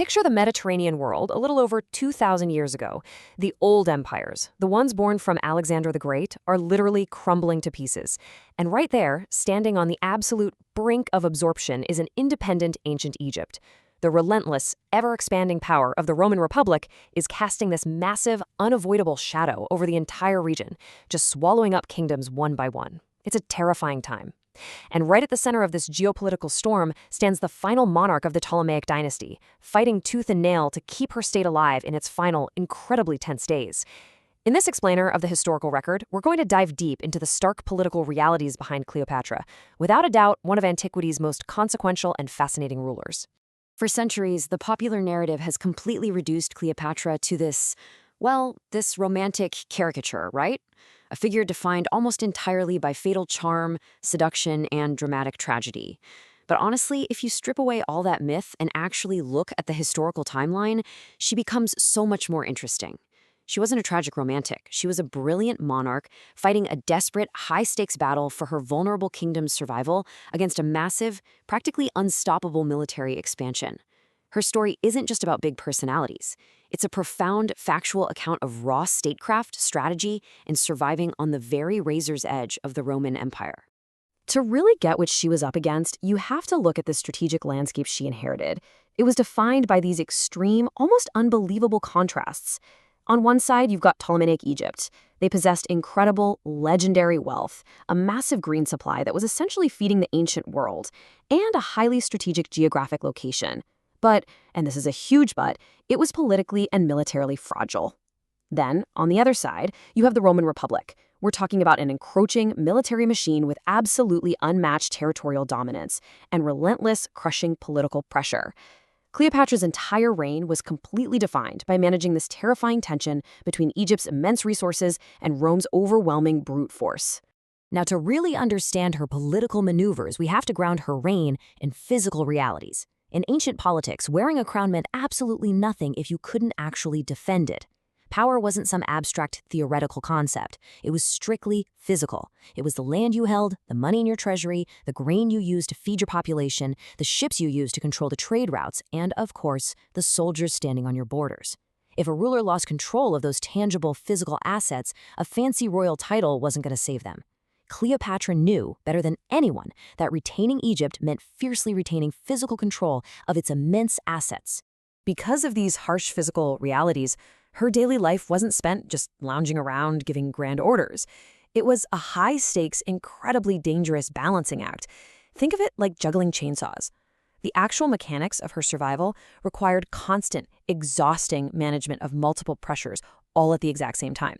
Picture the Mediterranean world a little over 2,000 years ago. The old empires, the ones born from Alexander the Great, are literally crumbling to pieces. And right there, standing on the absolute brink of absorption, is an independent ancient Egypt. The relentless, ever-expanding power of the Roman Republic is casting this massive, unavoidable shadow over the entire region, just swallowing up kingdoms one by one. It's a terrifying time. And right at the center of this geopolitical storm stands the final monarch of the Ptolemaic dynasty, fighting tooth and nail to keep her state alive in its final, incredibly tense days. In this explainer of the historical record, we're going to dive deep into the stark political realities behind Cleopatra, without a doubt one of antiquity's most consequential and fascinating rulers. For centuries, the popular narrative has completely reduced Cleopatra to this romantic caricature, right? A figure defined almost entirely by fatal charm, seduction, and dramatic tragedy. But honestly, if you strip away all that myth and actually look at the historical timeline, she becomes so much more interesting. She wasn't a tragic romantic. She was a brilliant monarch fighting a desperate, high-stakes battle for her vulnerable kingdom's survival against a massive, practically unstoppable military expansion. Her story isn't just about big personalities. It's a profound, factual account of raw statecraft, strategy, and surviving on the very razor's edge of the Roman Empire. To really get what she was up against, you have to look at the strategic landscape she inherited. It was defined by these extreme, almost unbelievable contrasts. On one side, you've got Ptolemaic Egypt. They possessed incredible, legendary wealth, a massive green supply that was essentially feeding the ancient world, and a highly strategic geographic location. But, and this is a huge but, it was politically and militarily fragile. Then, on the other side, you have the Roman Republic. We're talking about an encroaching military machine with absolutely unmatched territorial dominance and relentless, crushing political pressure. Cleopatra's entire reign was completely defined by managing this terrifying tension between Egypt's immense resources and Rome's overwhelming brute force. Now, to really understand her political maneuvers, we have to ground her reign in physical realities. In ancient politics, wearing a crown meant absolutely nothing if you couldn't actually defend it. Power wasn't some abstract theoretical concept. It was strictly physical. It was the land you held, the money in your treasury, the grain you used to feed your population, the ships you used to control the trade routes, and, of course, the soldiers standing on your borders. If a ruler lost control of those tangible physical assets, a fancy royal title wasn't going to save them. Cleopatra knew, better than anyone, that retaining Egypt meant fiercely retaining physical control of its immense assets. Because of these harsh physical realities, her daily life wasn't spent just lounging around giving grand orders. It was a high-stakes, incredibly dangerous balancing act. Think of it like juggling chainsaws. The actual mechanics of her survival required constant, exhausting management of multiple pressures, all at the exact same time.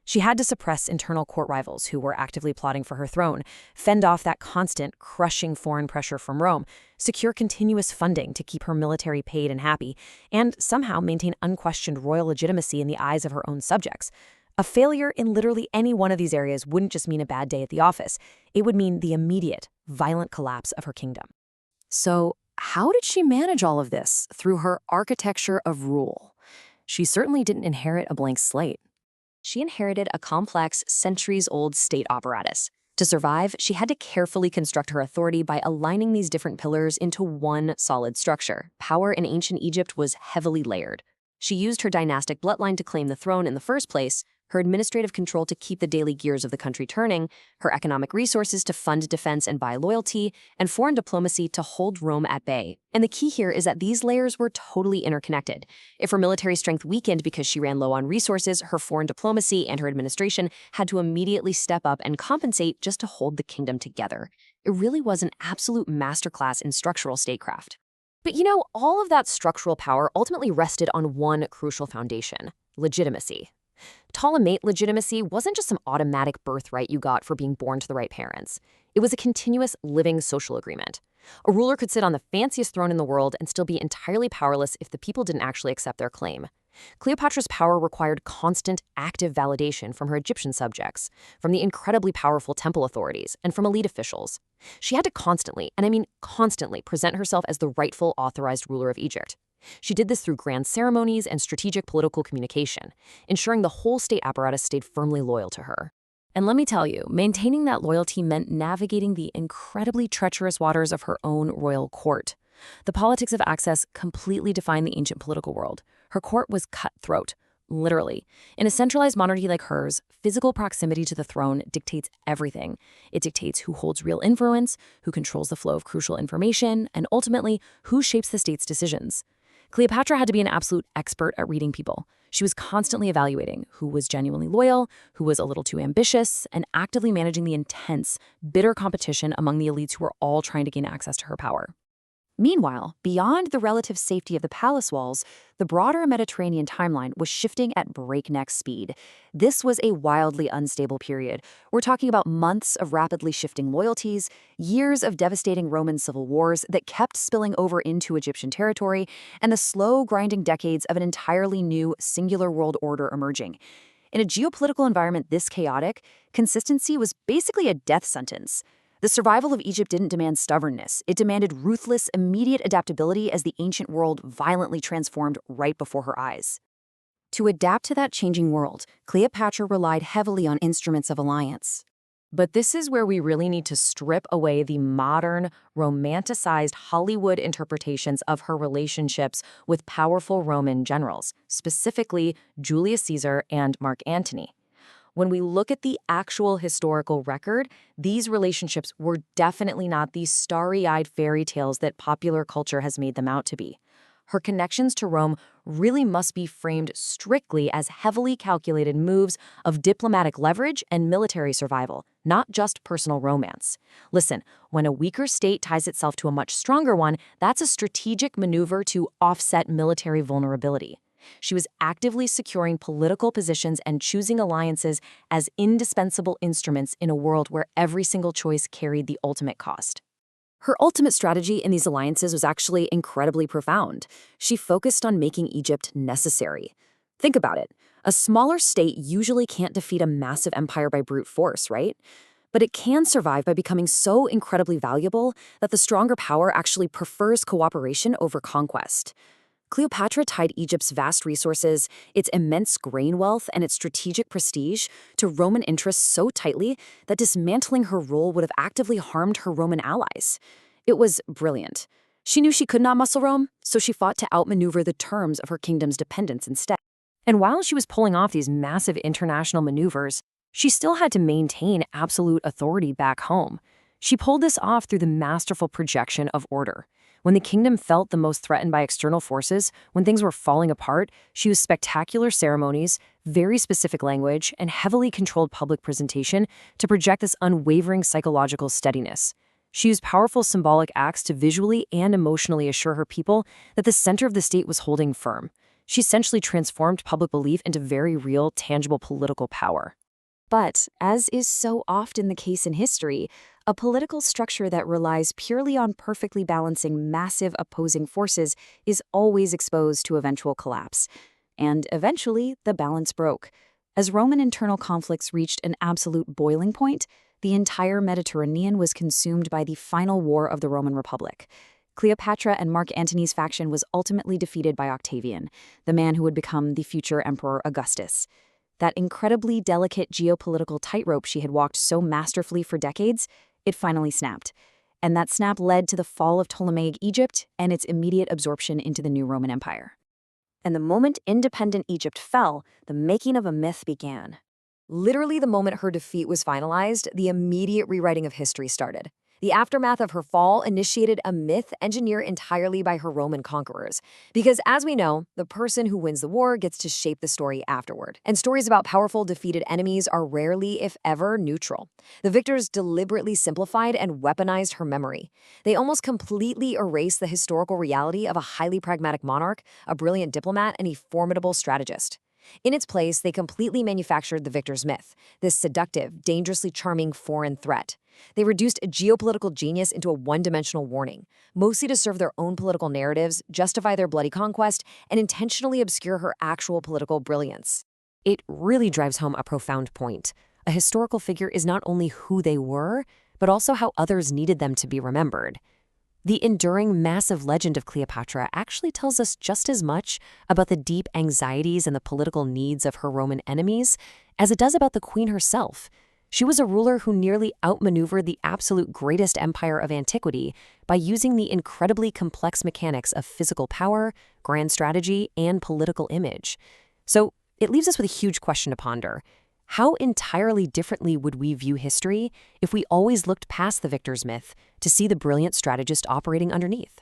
She had to suppress internal court rivals who were actively plotting for her throne, fend off that constant, crushing foreign pressure from Rome, secure continuous funding to keep her military paid and happy, and somehow maintain unquestioned royal legitimacy in the eyes of her own subjects. A failure in literally any one of these areas wouldn't just mean a bad day at the office. It would mean the immediate, violent collapse of her kingdom. So, how did she manage all of this? Through her architecture of rule. She certainly didn't inherit a blank slate. She inherited a complex, centuries-old state apparatus. To survive, she had to carefully construct her authority by aligning these different pillars into one solid structure. Power in ancient Egypt was heavily layered. She used her dynastic bloodline to claim the throne in the first place, her administrative control to keep the daily gears of the country turning, her economic resources to fund defense and buy loyalty, and foreign diplomacy to hold Rome at bay. And the key here is that these layers were totally interconnected. If her military strength weakened because she ran low on resources, her foreign diplomacy and her administration had to immediately step up and compensate just to hold the kingdom together. It really was an absolute masterclass in structural statecraft. But all of that structural power ultimately rested on one crucial foundation: legitimacy. Ptolemaic legitimacy wasn't just some automatic birthright you got for being born to the right parents. It was a continuous, living social agreement. A ruler could sit on the fanciest throne in the world and still be entirely powerless if the people didn't actually accept their claim. Cleopatra's power required constant, active validation from her Egyptian subjects, from the incredibly powerful temple authorities, and from elite officials. She had to constantly, and I mean constantly, present herself as the rightful authorized ruler of Egypt. She did this through grand ceremonies and strategic political communication, ensuring the whole state apparatus stayed firmly loyal to her. And let me tell you, maintaining that loyalty meant navigating the incredibly treacherous waters of her own royal court. The politics of access completely defined the ancient political world. Her court was cutthroat, literally. In a centralized monarchy like hers, physical proximity to the throne dictates everything. It dictates who holds real influence, who controls the flow of crucial information, and ultimately, who shapes the state's decisions. Cleopatra had to be an absolute expert at reading people. She was constantly evaluating who was genuinely loyal, who was a little too ambitious, and actively managing the intense, bitter competition among the elites who were all trying to gain access to her power. Meanwhile, beyond the relative safety of the palace walls, the broader Mediterranean timeline was shifting at breakneck speed. This was a wildly unstable period. We're talking about months of rapidly shifting loyalties, years of devastating Roman civil wars that kept spilling over into Egyptian territory, and the slow, grinding decades of an entirely new, singular world order emerging. In a geopolitical environment this chaotic, consistency was basically a death sentence. The survival of Egypt didn't demand stubbornness. It demanded ruthless, immediate adaptability as the ancient world violently transformed right before her eyes. To adapt to that changing world, Cleopatra relied heavily on instruments of alliance. But this is where we really need to strip away the modern, romanticized Hollywood interpretations of her relationships with powerful Roman generals, specifically Julius Caesar and Mark Antony. When we look at the actual historical record, these relationships were definitely not these starry-eyed fairy tales that popular culture has made them out to be. Her connections to Rome really must be framed strictly as heavily calculated moves of diplomatic leverage and military survival, not just personal romance. Listen, when a weaker state ties itself to a much stronger one, that's a strategic maneuver to offset military vulnerability. She was actively securing political positions and choosing alliances as indispensable instruments in a world where every single choice carried the ultimate cost. Her ultimate strategy in these alliances was actually incredibly profound. She focused on making Egypt necessary. Think about it. A smaller state usually can't defeat a massive empire by brute force, right? But it can survive by becoming so incredibly valuable that the stronger power actually prefers cooperation over conquest. Cleopatra tied Egypt's vast resources, its immense grain wealth, and its strategic prestige to Roman interests so tightly that dismantling her role would have actively harmed her Roman allies. It was brilliant. She knew she could not muscle Rome, so she fought to outmaneuver the terms of her kingdom's dependence instead. And while she was pulling off these massive international maneuvers, she still had to maintain absolute authority back home. She pulled this off through the masterful projection of order. When the kingdom felt the most threatened by external forces, when things were falling apart, she used spectacular ceremonies, very specific language, and heavily controlled public presentation to project this unwavering psychological steadiness. She used powerful symbolic acts to visually and emotionally assure her people that the center of the state was holding firm. She essentially transformed public belief into very real, tangible political power. But, as is so often the case in history, a political structure that relies purely on perfectly balancing massive opposing forces is always exposed to eventual collapse. And eventually, the balance broke. As Roman internal conflicts reached an absolute boiling point, the entire Mediterranean was consumed by the final war of the Roman Republic. Cleopatra and Mark Antony's faction was ultimately defeated by Octavian, the man who would become the future Emperor Augustus. That incredibly delicate geopolitical tightrope she had walked so masterfully for decades, it finally snapped. And that snap led to the fall of Ptolemaic Egypt and its immediate absorption into the new Roman Empire. And the moment independent Egypt fell, the making of a myth began. Literally the moment her defeat was finalized, the immediate rewriting of history started. The aftermath of her fall initiated a myth engineered entirely by her Roman conquerors. Because as we know, the person who wins the war gets to shape the story afterward. And stories about powerful, defeated enemies are rarely, if ever, neutral. The victors deliberately simplified and weaponized her memory. They almost completely erased the historical reality of a highly pragmatic monarch, a brilliant diplomat, and a formidable strategist. In its place, they completely manufactured the victor's myth, this seductive, dangerously charming foreign threat. They reduced a geopolitical genius into a one-dimensional warning, mostly to serve their own political narratives, justify their bloody conquest, and intentionally obscure her actual political brilliance. It really drives home a profound point. A historical figure is not only who they were, but also how others needed them to be remembered. The enduring, massive legend of Cleopatra actually tells us just as much about the deep anxieties and the political needs of her Roman enemies as it does about the queen herself. She was a ruler who nearly outmaneuvered the absolute greatest empire of antiquity by using the incredibly complex mechanics of physical power, grand strategy, and political image. So it leaves us with a huge question to ponder. How entirely differently would we view history if we always looked past the victor's myth to see the brilliant strategist operating underneath?